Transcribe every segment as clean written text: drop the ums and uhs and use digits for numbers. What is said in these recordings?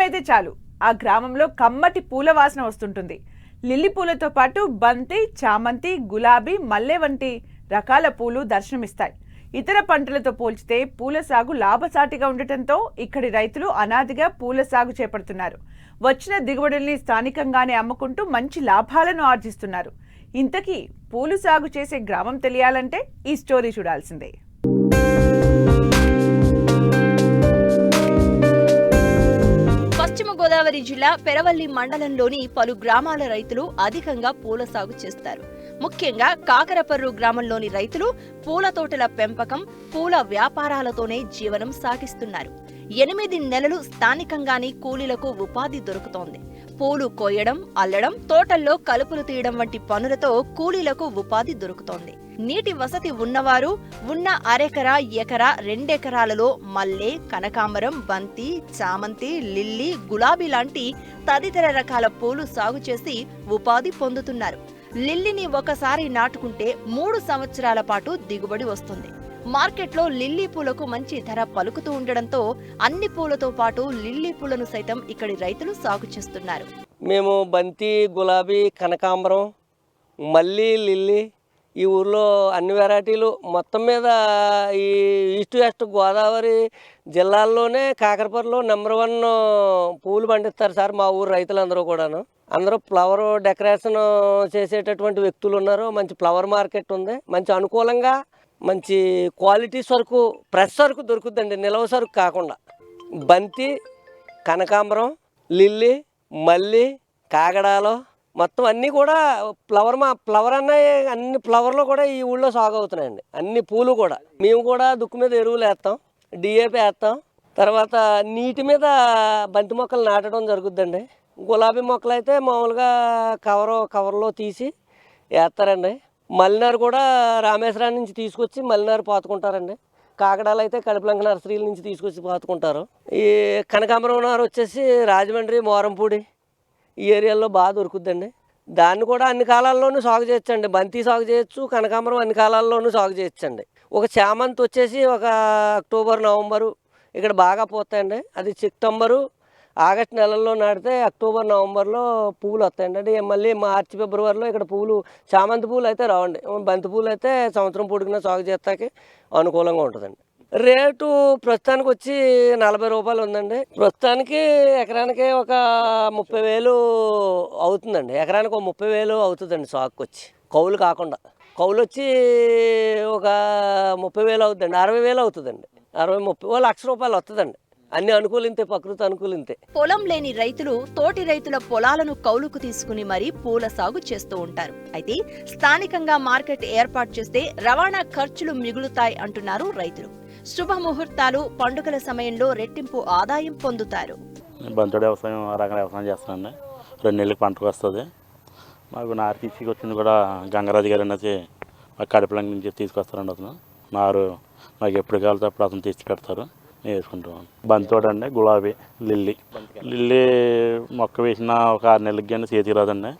అయితే చాలు ఆ గ్రామంలో కమ్మటి పూల వాసన వస్తుంటుంది. లిల్లీ పూలతో పాటు బంతి, చామంతి, గులాబీ, మల్లె వంటి రకాల పూలు దర్శనమిస్తాయి. ఇతర పంటలతో పోల్చితే పూల సాగు లాభసాటిగా ఉండటంతో ఇక్కడి రైతులు అనాదిగా పూల సాగు చేపడుతున్నారు. వచ్చిన దిగుబడుల్ని స్థానికంగానే అమ్ముకుంటూ మంచి లాభాలను ఆర్జిస్తున్నారు. ఇంతకీ పూలు సాగు చేసే గ్రామం తెలియాలంటే ఈ స్టోరీ చూడాల్సిందే. పశ్చిమ గోదావరి జిల్లా పెరవల్లి మండలంలోని పలు గ్రామాల రైతులు అధికంగా పూల సాగు చేస్తారు. ముఖ్యంగా కాకరపర్రు గ్రామంలోని రైతులు పూల తోటల పెంపకం, పూల వ్యాపారాలతోనే జీవనం సాగిస్తున్నారు. 8 నెలలు స్థానికంగానే కూలీలకు ఉపాధి దొరుకుతోంది. పూలు కోయడం, అల్లడం, తోటల్లో కలుపులు తీయడం వంటి పనులతో కూలీలకు ఉపాధి దొరుకుతోంది. నీటి వసతి ఉన్నవారు ఉన్న అరెకరా, ఎకరా, 2 ఎకరాలలో మల్లె, కనకాంబరం, బంతి, చామంతి, లిల్లీ, గులాబీ లాంటి తదితర రకాల పూలు సాగు చేసి ఉపాధి పొందుతున్నారు. లిల్లీని ఒకసారి నాటుకుంటే 3 సంవత్సరాల పాటు దిగుబడి వస్తుంది. మార్కెట్లో లిల్లీ పూలకు మంచి ధర పలుకుతూ ఉండడంతో అన్ని పూలతో పాటు లిల్లీ పూలను సైతం ఇక్కడి రైతులు సాగు చేస్తున్నారు. మేము బంతి, గులాబీ, కనకాంబరం, మల్లి, లిల్లీ ఈ ఊర్లో అన్ని వెరైటీలు మొత్తం మీద ఈ ఈస్ట్ వెస్ట్ గోదావరి జిల్లాల్లోనే కాకరపర్రులో నెంబర్ 1 పూలు పండిస్తారు సార్ మా ఊరు రైతులందరూ కూడాను. అందరూ ఫ్లవర్ డెకరేషన్ చేసేటటువంటి వ్యక్తులు ఉన్నారు. మంచి ఫ్లవర్ మార్కెట్ ఉంది. మంచి అనుకూలంగా మంచి క్వాలిటీ సరుకు, ఫ్రెష్ సరుకు దొరుకుతుందండి, నిలవ సరుకు కాకుండా. బంతి, కనకాంబరం, లిల్లీ, మల్లి, కాగడాలు మొత్తం అన్నీ కూడా ఫ్లవర్ అన్ని ఫ్లవర్లో కూడా ఈ ఊళ్ళో సాగు అవుతున్నాయండి. అన్ని పూలు కూడా. మేము కూడా దుక్కు మీద ఎరువులు వేస్తాం, డిఏపి వేస్తాం. తర్వాత నీటి మీద బంతి మొక్కలు నాటడం జరుగుద్దండి. గులాబీ మొక్కలు అయితే మామూలుగా కవర్లో తీసి వేస్తారండి. మల్లినారు కూడా రామేశ్వరం నుంచి తీసుకొచ్చి మల్లినారు పాతుకుంటారండి. కాకడాలు అయితే కడుపులంక నర్సరీల నుంచి తీసుకొచ్చి పాతుకుంటారు. ఈ కనకాంబరం నారు వచ్చేసి రాజమండ్రి, మోరంపూడి ఈ ఏరియాలో బాగా దొరుకుద్దండి. దాన్ని కూడా అన్ని కాలాల్లోనూ సాగు చేయొచ్చండి. బంతి సాగు చేయొచ్చు, కనకాంబరం అన్ని కాలాల్లోనూ సాగు చేయొచ్చండి. ఒక చామంతి వచ్చేసి ఒక అక్టోబర్, నవంబరు ఇక్కడ బాగా పోతాయండి. అది సెప్టెంబరు, ఆగస్టు నెలల్లో నాటితే అక్టోబర్, నవంబర్లో పూలు వస్తాయండి. అంటే మళ్ళీ మార్చి, ఫిబ్రవరిలో ఇక్కడ పూలు, చామంతి పూలు అయితే రావండి. బంతి పూలు అయితే సంవత్సరం పొడిగిన సాగు చేస్తాకి అనుకూలంగా ఉంటుందండి. రేటు ప్రస్తుతానికి వచ్చి 40 రూపాయలు ఉందండి. ప్రస్తుతానికి ఎకరానికి ఒక 30,000 అవుతుందండి. ఎకరానికి ఒక 30,000 అవుతుందండి సాగుకి వచ్చి, కౌలు కాకుండా. కౌలు వచ్చి ఒక 30,000 అవుతుందండి. 60,000 అవుతుందండి. 60, 30 ₹1,00,000 వస్తుందండి. అన్ని అనుకూలింతే, ప్రకృతి అనుకూలింతే. పొలం లేని రైతులు తోటి రైతుల పొలాలను కౌలుకు తీసుకుని మరీ పూల సాగు చేస్తూ ఉంటారు. అయితే స్థానికంగా మార్కెట్ ఏర్పాటు చేస్తే రవాణా ఖర్చులు మిగులుతాయి అంటున్నారు రైతులు. శుభముహూర్తాలు, పండుగల సమయంలో రెట్టింపు ఆదాయం పొందుతారు. బంతుడు వ్యవసాయం, రకం వ్యవసాయం చేస్తానండి. 2 నెలలకు పంటకు వస్తుంది. మాకు నారు తీసుకొచ్చింది కూడా గంగరాజు గారు అనేది మా కడుపులంక నుంచి తీసుకొస్తారండి. అతను నారు మాకు ఎప్పుడు కావాలితే అప్పుడు అతను తీసి పెడతారు, మేము వేసుకుంటాం. బంతోడు అండి, గులాబీ, లిల్లీ మొక్క వేసిన ఒక 6 నెలలకి కానీ చేతికి రాదండి.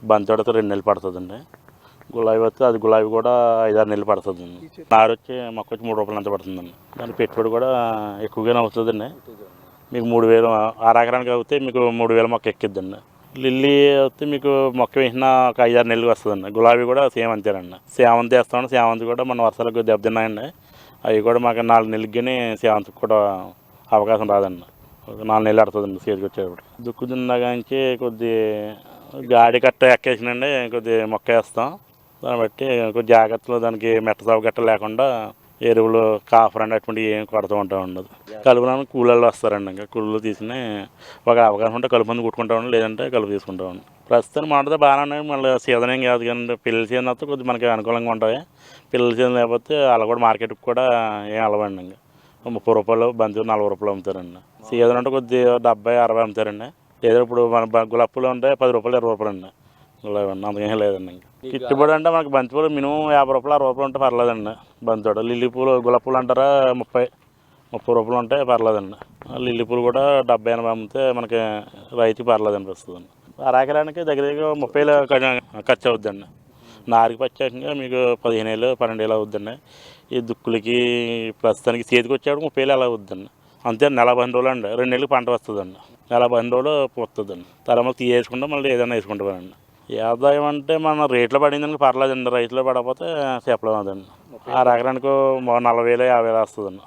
బంతోడితో 2 నెలలు పడుతుందండి. గులాబీ వస్తే అది గులాబీ కూడా 5-6 నెలలు పడుతుందండి. నారు వచ్చి మొక్క వచ్చి ₹3 అంత పడుతుందండి. దాని పెట్టుబడి కూడా ఎక్కువగానే అవుతుందండి. మీకు 3,000 6 ఎకరానికి అవుతే మీకు 3,000 మొక్క ఎక్కిద్దండి. లిల్లీ వస్తే మీకు మొక్క వేసిన ఒక 5-6 నెలలు వస్తుందండి. గులాబీ కూడా సేమ్ అంతేనండి. సేవంతి వేస్తామండి. సేవంతి కూడా మన వర్షాలకు దెబ్బతిన్నాయండి. అవి కూడా మాకు 4 నెలలకి కానీ సేవంతికి కూడా అవకాశం రాదండి. ఒక 4 నెలలు పడుతుందండి చేతికి వచ్చేటప్పుడు. దుక్కు దున్నగానికి కొద్ది గాడి కట్ట ఎక్కేసినండి, కొద్ది మొక్క వేస్తాం. దాన్ని బట్టి కొద్ది జాగ్రత్తలు, దానికి మెట్ట సాగు గట్ట లేకుండా ఎరువులు, కాఫర్ అండి అటువంటివి ఏం కొడుతూ ఉంటాం ఉండదు. కలుపులను కూలీలు వస్తారండి. ఇంకా కూలీలు తీసుకుని ఒక అవకాశం ఉంటే కలుపు మంది కుట్టుకుంటామండి, లేదంటే కలుపు తీసుకుంటామండి. ప్రస్తుతం మాటతో బాగానే ఉన్నాయి. మళ్ళీ సీజన్ ఏం కాదు కానీ పిల్లల సీజన్ వస్తే కొద్దిగా మనకి అనుకూలంగా ఉంటాయి. పిల్లల సీజన్ లేకపోతే అలా కూడా మార్కెట్కి కూడా ఏం అలవండి. ఇంకా ₹30 బంతి ₹40 అమ్ముతారండి. సీజన్ అంటే కొద్దిగా 70-60 అమ్ముతారండి. లేదా ఇప్పుడు మన గులాబీలు ఉంటే ₹10 ₹20 అండి. గులాబీ అందుకేం లేదండి. ఇంకా గిట్టుబడి అంటే మనకి బంతి పూలు మినిమం ₹50 ₹60 ఉంటే పర్లేదండి. బంతితోడు లిల్లీ పూలు, గులాబీ పూలు అంటారా ₹30 ఉంటే పర్లేదండి. లిల్లీ పూలు కూడా 70-80 అమ్మితే మనకి రైతుకి పర్లేదండి. వస్తుందండి. అరెకరానికి దగ్గర 30,000 ఖర్చు అవుద్దండి. నారుకి ప్రత్యేకంగా మీకు 15,000-12,000 అవుద్దండి. ఈ దుక్కులకి ప్రస్తుతానికి చేతికి వచ్చేప్పుడు 30,000 అలా అవుద్దండి. అంతే. నెల 15 రోజులు అండి. 2 నెలలకు పంట వస్తుందండి. నెల 15 రోజులు వస్తుందండి. తర్వాత తీసేసుకుంటాం, మళ్ళీ ఏదైనా వేసుకుంటామండి. ఈ ఆదాయం అంటే మన రేట్లో పడిందానికి పర్లేదండి, రైతులో పడకపోతే చెప్పలేము అదండి. ఆ ఎకరానికి 40,000 50,000 వస్తుందండి.